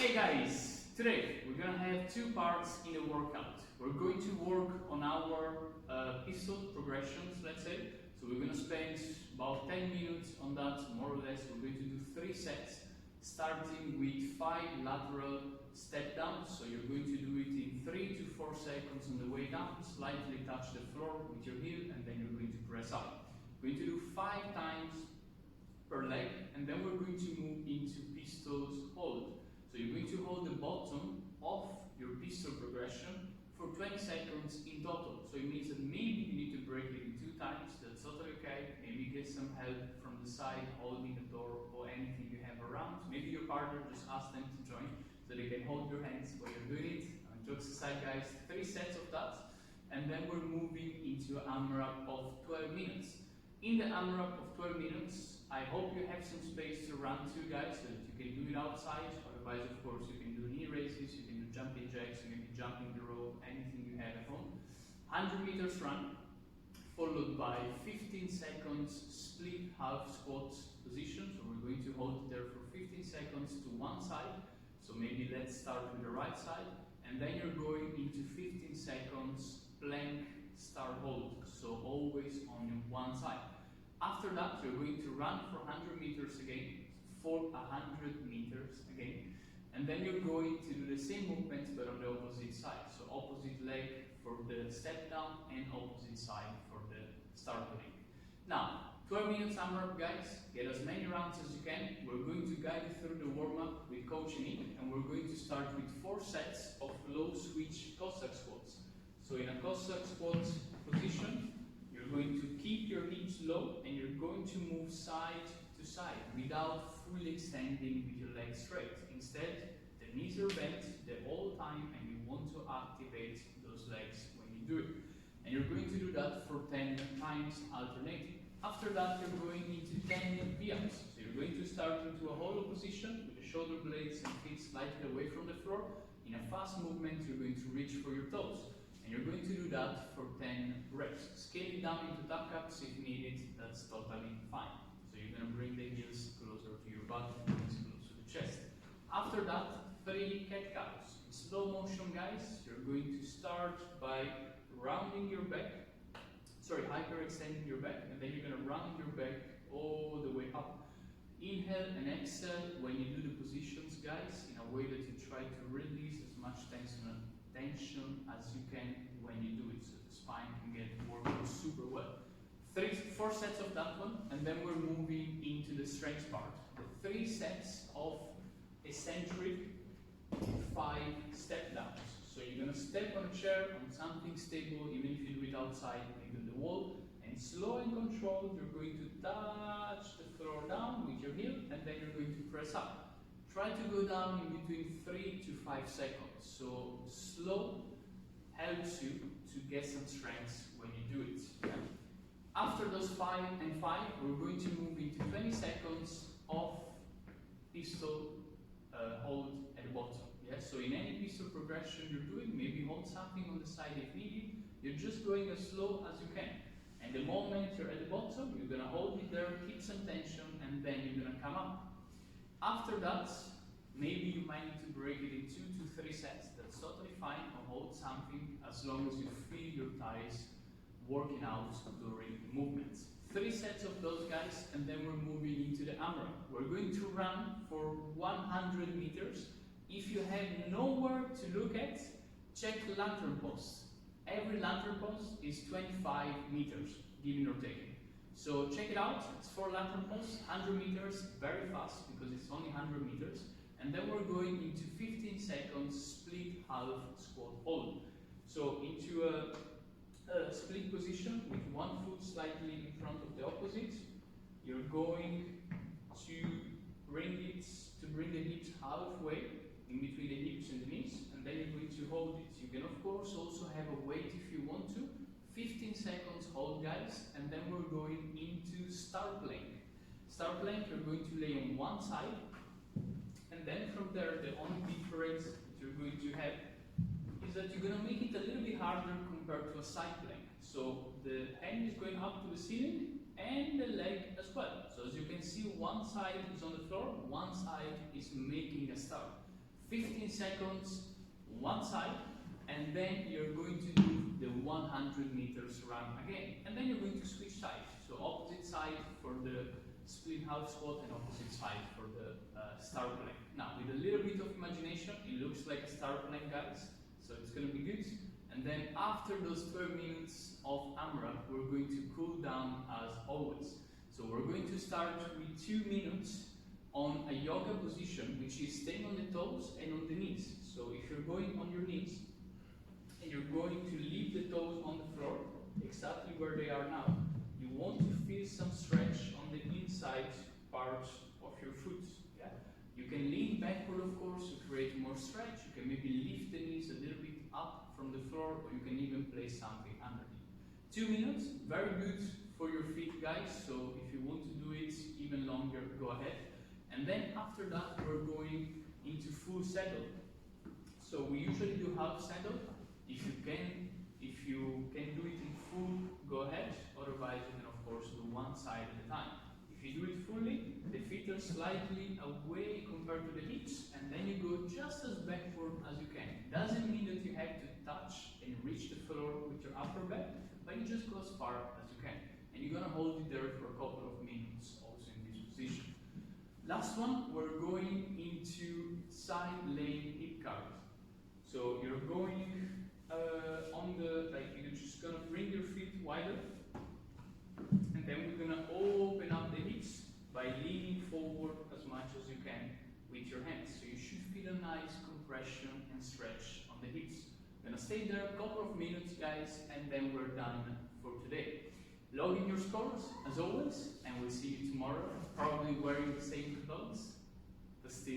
Hey guys, today we're gonna have two parts in the workout. We're going to work on our pistol progressions, let's say. So we're gonna spend about 10 minutes on that, more or less. We're going to do 3 sets, starting with 5 lateral step downs. So you're going to do it in 3 to 4 seconds on the way down, slightly touch the floor with your heel, and then you're going to press up. We're going to do 5 times per leg, and then we're going to move into pistols hold. So you're going to hold the bottom of your pistol progression for 20 seconds in total. So it means that maybe you need to break it in 2 times, that's totally okay. Maybe get some help from the side, holding the door or anything you have around. Maybe your partner, just ask them to join so they can hold your hands while you're doing it. Jokes aside guys, 3 sets of that. And then we're moving into an AMRAP of 12 minutes. In the AMRAP of 12 minutes, I hope you have some space to run to guys, so that you can do it outside. Otherwise, of course, you can do knee raises, you can do jumping jacks, you can be jumping the rope, anything you have at home. 100 meters run, followed by 15 seconds split half squat position. So we're going to hold it there for 15 seconds to one side. So maybe let's start with the right side. And then you're going into 15 seconds plank start hold. So always on one side. After that, you're going to run for 100 meters again, for 100 meters again, and then you're going to do the same movements but on the opposite side. So opposite leg for the step down and opposite side for the start plank. Now, 12 minutes AMRAP guys, get as many rounds as you can. We're going to guide you through the warm-up with Coach Nick, and we're going to start with 4 sets of low switch cossack squats. So in a cossack squat position, you're going to keep your hips low and you're going to move side to side without fully extending with your legs straight. Instead, the knees are bent the whole time and you want to activate those legs when you do it. And you're going to do that for 10 times alternating. After that, you're going into 10 PMs. So you're going to start into a hollow position with the shoulder blades and feet slightly away from the floor. In a fast movement, you're going to reach for your toes. And you're going to do that for 10 reps. Scale it down into tuck ups if needed, that's totally fine. So you're going to bring the heels closer to your butt and closer to the chest. After that, 3 cat cows. In slow motion guys, you're going to start by rounding your back, hyperextending your back, and then you're going to round your back all the way up. Inhale and exhale when you do the positions guys, in a way that you try to release as much tension as you can when you do it, so the spine can get working super well. 4 sets of that one, and then we're moving into the strength part. The 3 sets of eccentric 5 step downs. So you're going to step on a chair, on something stable, even if you do it outside, maybe on the wall, and slow and controlled, you're going to touch the floor down with your heel, and then you're going to press up. Try to go down in between 3 to 5 seconds. So slow helps you to get some strength when you do it. Yeah? After those 5 and 5, we're going to move into 20 seconds of pistol hold at the bottom. Yeah? So in any pistol progression you're doing, maybe hold something on the side if needed. You're just going as slow as you can. And the moment you're at the bottom, you're going to hold it there, keep some tension, and then you're going to come up. After that, maybe you might need to break it in 2 to 3 sets. That's totally fine, or hold something as long as you feel your thighs working out during the movements. 3 sets of those guys, and then we're moving into the AMRAP. We're going to run for 100 meters. If you have nowhere to look at, check lantern posts. Every lantern post is 25 meters, giving or taking. So check it out, it's 4 lantern posts, 100 meters, very fast because it's only 100 meters. And then we're going into 15 seconds split half squat hold. So into a split position with one foot slightly in front of the opposite. You're going to bring the hips halfway in between the hips and the knees, and then you're going to hold it. You can of course also have a weight if you want to. 15 seconds hold guys, and then we're going into start plank. Start plank, you're going to lay on one side, and then from there the only difference that you're going to have is that you're going to make it a little bit harder compared to a side plank. So the hand is going up to the ceiling and the leg as well. So as you can see, one side is on the floor, one side is making a start. 15 seconds one side, and then you're going to do the 100 meters run again. And then you're going to switch sides. So opposite side for the split half squat and opposite side for the star plank. Now, with a little bit of imagination, it looks like a star plank, guys. So it's going to be good. And then after those 12 minutes of AMRAP, we're going to cool down as always. So we're going to start with 2 minutes on a yoga position, which is staying on the toes and on the knees. So if you're going on your knees, and you're going to leave the toes on the floor, exactly where they are now, you want to feel some stretch on the inside part of your foot. Yeah? You can lean backward, of course, to create more stretch. You can maybe lift the knees a little bit up from the floor, or you can even place something underneath. 2 minutes, very good for your feet, guys. So if you want to do it even longer, go ahead. And then after that, we're going into full saddle. So we usually do half saddle. If you can do it in full, go ahead. Otherwise, you can of course do one side at a time. If you do it fully, the feet are slightly away compared to the hips, and then you go just as backward as you can. Doesn't mean that you have to touch and reach the floor with your upper back, but you just go as far as you can. And you're gonna hold it there for a couple of minutes also in this position. Last one, we're going into side lane hip curls. So you're going you're just gonna bring your feet wider, and then we're gonna open up the hips by leaning forward as much as you can with your hands. So you should feel a nice compression and stretch on the hips. We're gonna stay there a couple of minutes, guys, and then we're done for today. Log in your scores as always, and we'll see you tomorrow, probably wearing the same clothes, but still